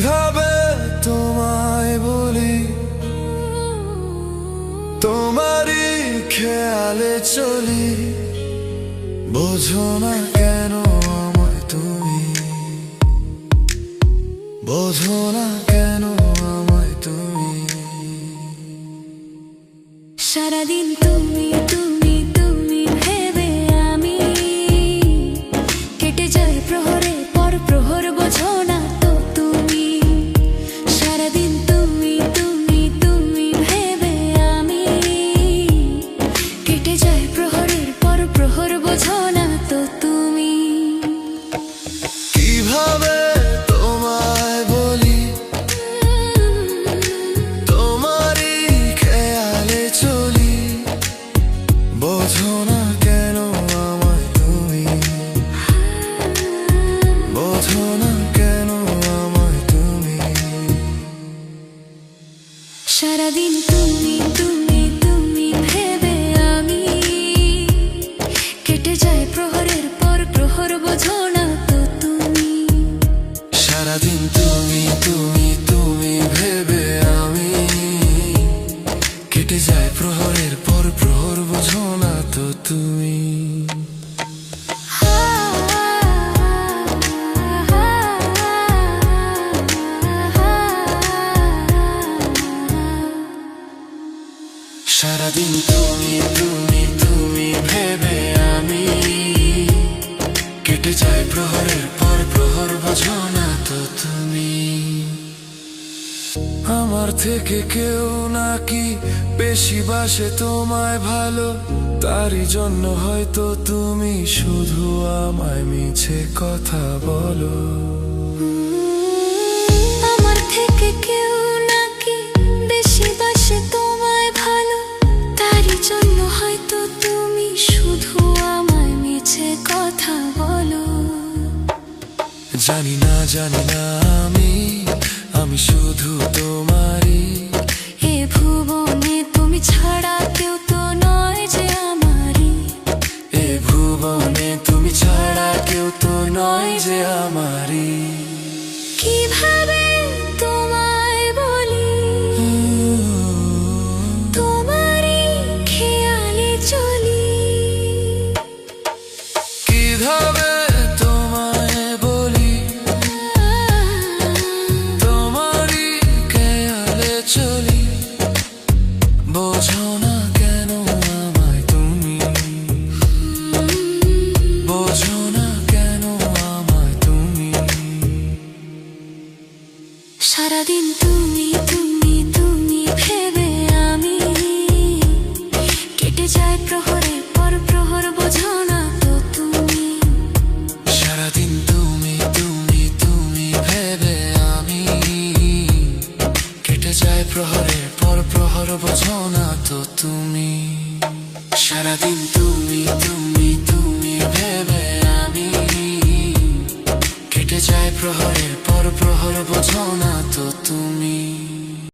কিভাবে তোমায় বলি, তোমারই খেয়ালে চলি, বোঝো না কেন আমায় তুমি, বোঝো না কেন আমায় তুমি। সারাদিন তুমি তুমি তুমি ভেবে আমি কেটে যায় প্রহরে পর প্রহর, বোঝো না তো তুমি। সারাদিন তুমি তুমি তুমি ভেবে আমি কেটে যায় প্রহরের পর প্রহর, বোঝো না তো তুমি। কিভাবে তোমায় বলি, তোমারই খেয়ালে চলি, বোঝো না কেন আমায় তুমি, বোঝো না কেন আমায় তুমি। সারাদিন তুমি তুমি তুমি ভেবে আমি কেটে যায় প্রহরের পর প্রহর, বোঝো না তো তুমি। সারাদিন তুমি তুমি তুমি ভেবে আমি কেটে যায় প্রহরের পর প্রহর, বোঝো না তো তুমি। সারাদিন তুমি তুমি তুমি ভেবে আমি কেটে যায় প্রহরের পর প্রহর, বোঝো না তো তুমি। আমার থেকে কেউ নাকি বেশি বাসে তোমায় ভালো, তারই জন্য হয়তো তুমি শুধু আমায় মিছে কথা বলো। আমার থেকে কেউ নাকি বেশি বাসে তোমায় ভালো, তারই জন্য হয়তো তুমি শুধু আমায় মিছে কথা বলো। জানি না আমি আমি শুধু তোমারই, এ ভুবনে তুমি ছাড়া কেউ তো নয় যে আমারই, এ ভুবনে তুমি ছাড়া কেউ তো নয় যে আমারই। কিভাবে তোমায় বলি, তোমারই খেয়ালে চলি, কিভাবে তোমায় বলি, তোমারই খেয়ালে চলি, বোঝো না কেন আমায় তুমি, বোঝো না কেন আমায় তুমি। সারাদিন তুমি তুমি তুমি ভেবে আমি কেটে যায় প্রহরের পর প্রহর, বোঝো না তো তুমি। সারাদিন তুমি তুমি তুমি ভেবে আমি কেটে যায় প্রহরের পর প্রহর, বোঝো না তো তুমি। সারাদিন তুমি তুমি তুমি ভেবে আমি কেটে যায় প্রহরের পর প্রহর, বোঝো না তো তুমি।